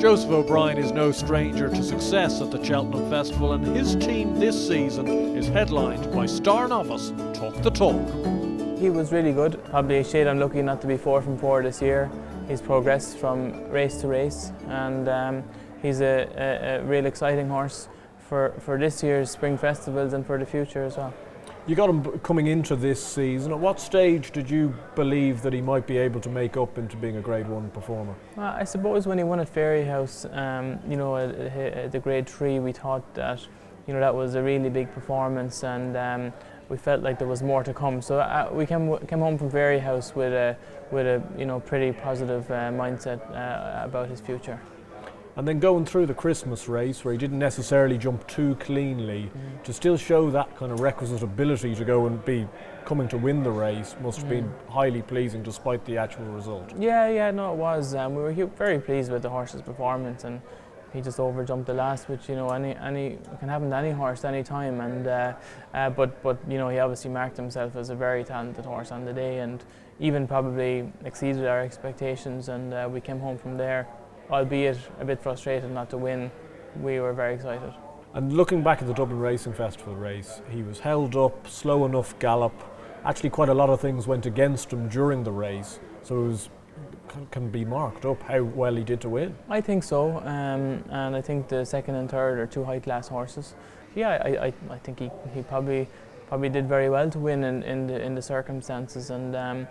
Joseph O'Brien is no stranger to success at the Cheltenham Festival, and his team this season is headlined by star novice Talk the Talk. He was really good, probably a shade unlucky not to be 4 from 4 this year. He's progressed from race to race, and he's a real exciting horse for this year's spring festivals and for the future as well. You got him coming into this season. At what stage did you believe that he might be able to make up into being a Grade 1 performer? Well, I suppose when he won at Fairyhouse, at the Grade 3, we thought that that was a really big performance, and we felt like there was more to come. So we came home from Fairyhouse with a pretty positive mindset about his future. And then going through the Christmas race, where he didn't necessarily jump too cleanly, to still show that kind of requisite ability to go and be coming to win the race must have been highly pleasing despite the actual result. Yeah, no, it was. We were very pleased with the horse's performance, and he just overjumped the last, which any can happen to any horse any time. And but he obviously marked himself as a very talented horse on the day, and even probably exceeded our expectations. And we came home from there, albeit a bit frustrated not to win. We were very excited. And looking back at the Dublin Racing Festival race, he was held up, slow enough gallop. Actually, quite a lot of things went against him during the race, so it can be marked up how well he did to win. I think so, and I think the second and third are two high-class horses. Yeah, I think he probably did very well to win in the circumstances, and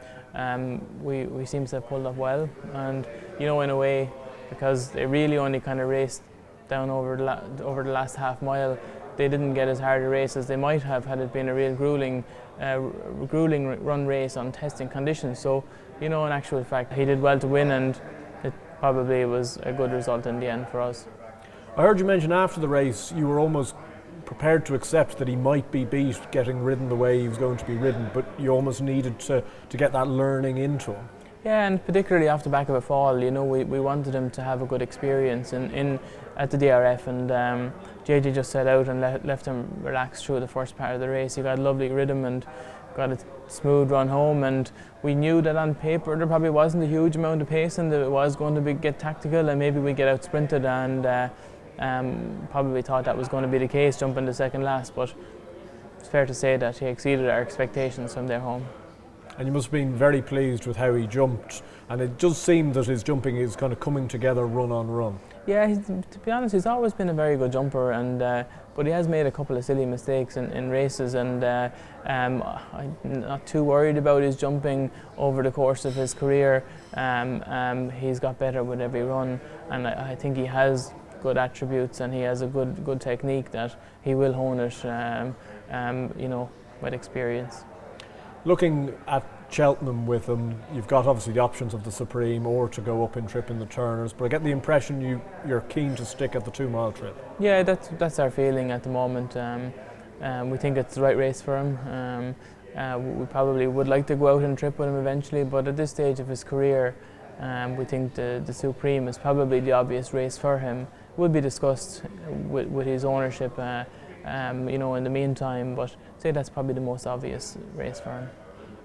we seem to have pulled up well, and in a way, because they really only kind of raced down over the last half mile, they didn't get as hard a race as they might have had it been a real grueling run race on testing conditions. So in actual fact, he did well to win, and it probably was a good result in the end for us. I heard you mention after the race you were almost prepared to accept that he might be beat getting ridden the way he was going to be ridden, but you almost needed to get that learning into him. Yeah, and particularly off the back of a fall, we wanted him to have a good experience at the DRF, and JJ just set out and left him relax through the first part of the race. He got a lovely rhythm and got a smooth run home, and we knew that on paper there probably wasn't a huge amount of pace, and that it was going to get tactical, and maybe we get out sprinted, and probably thought that was going to be the case, jumping the second last, but it's fair to say that he exceeded our expectations from there home. And you must have been very pleased with how he jumped, and it does seem that his jumping is kind of coming together run on run. Yeah, to be honest, he's always been a very good jumper, and but he has made a couple of silly mistakes in races, and I'm not too worried about his jumping over the course of his career. He's got better with every run, and I think he has good attributes, and he has a good technique that he will hone it, with experience. Looking at Cheltenham with him, you've got obviously the options of the Supreme or to go up in trip in the Turners, but I get the impression you're keen to stick at the 2 mile trip. Yeah, that's our feeling at the moment. We think it's the right race for him. We probably would like to go out and trip with him eventually, but at this stage of his career, we think the Supreme is probably the obvious race for him. It will be discussed with his ownership in the meantime, but I'd say that's probably the most obvious race for him.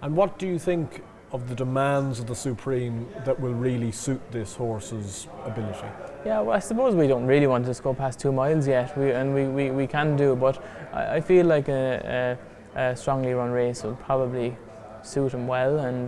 And what do you think of the demands of the Supreme that will really suit this horse's ability? Yeah, well, I suppose we don't really want to just go past 2 miles yet, we can do, but I feel like a strongly run race will probably suit him well, and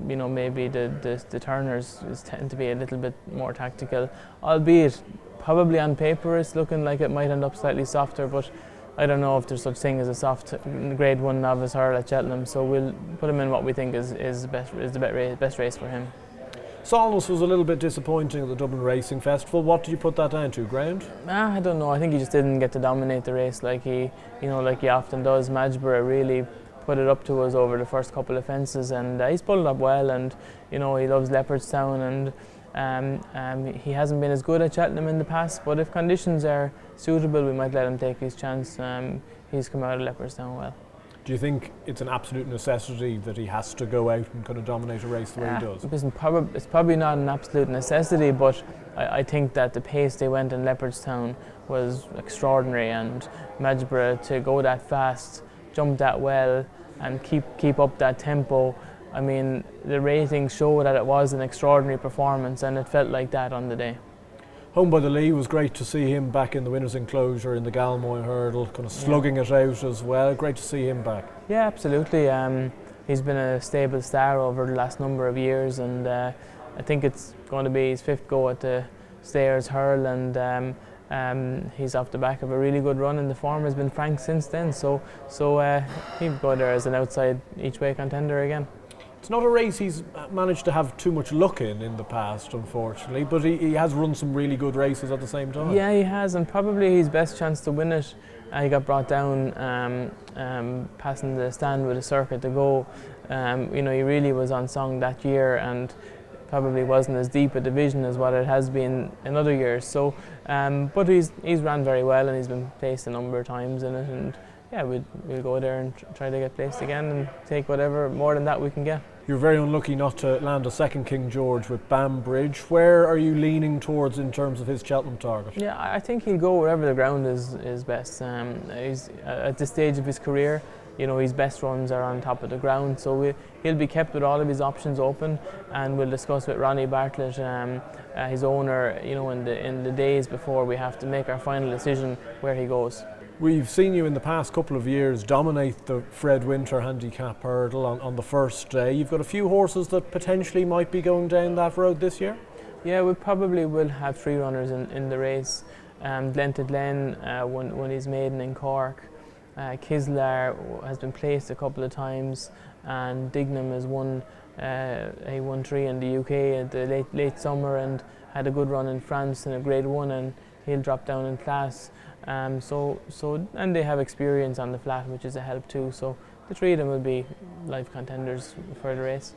maybe the Turners tend to be a little bit more tactical, albeit probably on paper it's looking like it might end up slightly softer, but I don't know if there's such thing as a soft Grade 1 novice hurdle at Cheltenham, so we'll put him in what we think is the best race for him. Solness was a little bit disappointing at the Dublin Racing Festival. What did you put that down to, ground? I don't know. I think he just didn't get to dominate the race like he often does. Madgeborough really put it up to us over the first couple of fences, and he's pulled it up well, and he loves Leopardstown, and he hasn't been as good at Cheltenham in the past, but if conditions are suitable we might let him take his chance. He's come out of Leopardstown well. Do you think it's an absolute necessity that he has to go out and kind of dominate a race the way he does? It's probably not an absolute necessity, but I think that the pace they went in Leopardstown was extraordinary, and Madgeborough to go that fast, jump that well, and keep up that tempo I mean, the ratings show that it was an extraordinary performance, and it felt like that on the day. Home by the Lee, was great to see him back in the winner's enclosure in the Galmoy hurdle, kind of slugging it out as well. Great to see him back. Yeah, absolutely. He's been a stable star over the last number of years, and I think it's going to be his 5th go at the Stayers Hurdle, and he's off the back of a really good run, and the form has been frank since then. So he'll go there as an outside each way contender again. It's not a race he's managed to have too much luck in the past, unfortunately, but he has run some really good races at the same time. Yeah, he has, and probably his best chance to win it. He got brought down passing the stand with a circuit to go. You know, he really was on song that year, and probably wasn't as deep a division as what it has been in other years. So, but he's ran very well, and he's been placed a number of times in it, and yeah, we'll go there and try to get placed again and take whatever more than that we can get. You're very unlucky not to land a second King George with Banbridge. Where are you leaning towards in terms of his Cheltenham target? Yeah, I think he'll go wherever the ground is best. He's at this stage of his career, you know, his best runs are on top of the ground, so he'll be kept with all of his options open, and we'll discuss with Ronnie Bartlett, his owner, you know, in the days before we have to make our final decision where he goes. We've seen you in the past couple of years dominate the Fred Winter Handicap Hurdle on the first day. You've got a few horses that potentially might be going down that road this year? Yeah, we probably will have 3 runners in the race. Glen to Glen won his maiden in Cork. Kislar has been placed a couple of times, and Dignam has won. He won 3 in the UK at the late summer and had a good run in France in a Grade 1, and he'll drop down in class. And they have experience on the flat, which is a help too. So the 3 of them will be live contenders for the race.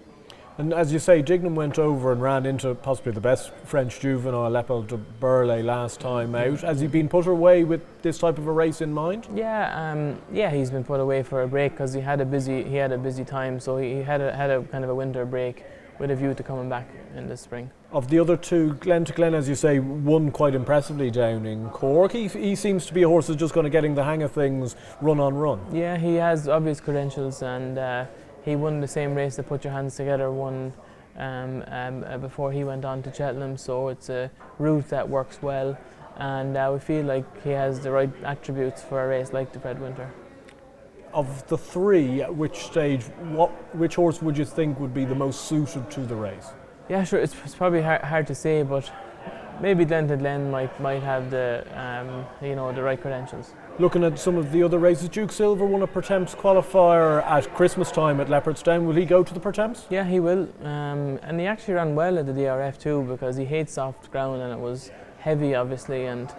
And as you say, Dignam went over and ran into possibly the best French juvenile, Lepel de Burle, last time out. Has he been put away with this type of a race in mind? Yeah, he's been put away for a break because he had a busy time. So he had a kind of a winter break with a view to coming back in the spring. Of the other 2, Glen to Glen, as you say, won quite impressively down in Cork. He seems to be a horse that's just going to getting the hang of things run on run. Yeah, he has obvious credentials, and he won the same race that Put Your Hands Together won before he went on to Cheltenham, so it's a route that works well, and we feel like he has the right attributes for a race like the Fred Winter. Of the 3, at which stage, which horse would you think would be the most suited to the race? Yeah, sure. It's probably hard to say, but maybe Glen to Glen might have the the right credentials. Looking at some of the other races, Duke Silver won a Pertemps qualifier at Christmas time at Leopardstown. Will he go to the Pertemps? Yeah, he will, and he actually ran well at the DRF too, because he hates soft ground and it was heavy, obviously, and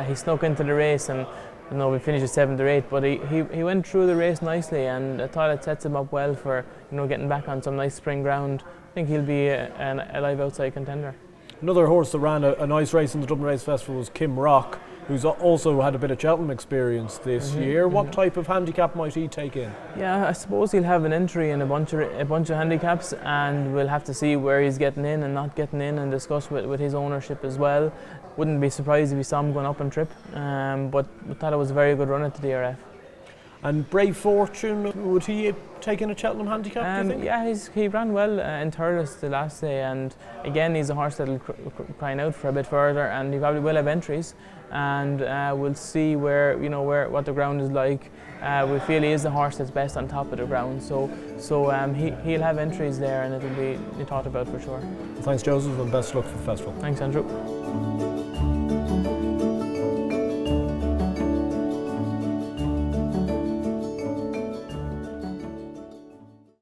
he snuck into the race, and we finished 7th or 8th, but he went through the race nicely, and I thought it sets him up well for getting back on some nice spring ground. I think he'll be a live outside contender. Another horse that ran a nice race in the Dublin Racing Festival was Kim Rock, who's also had a bit of Cheltenham experience this year. What type of handicap might he take in? Yeah, I suppose he'll have an entry in a bunch of handicaps, and we'll have to see where he's getting in and not getting in, and discuss with his ownership as well. Wouldn't be surprised if we saw him going up and trip, but I thought it was a very good run at the DRF. And Brave Fortune, would he take in a Cheltenham handicap, do you think? Yeah, he ran well in Turners the last day, and again he's a horse that'll crying out for a bit further, and he probably will have entries, and we'll see what the ground is like. We feel he is the horse that's best on top of the ground, so he'll have entries there, and it'll be thought about for sure. Thanks, Joseph, and best luck for the festival. Thanks, Andrew.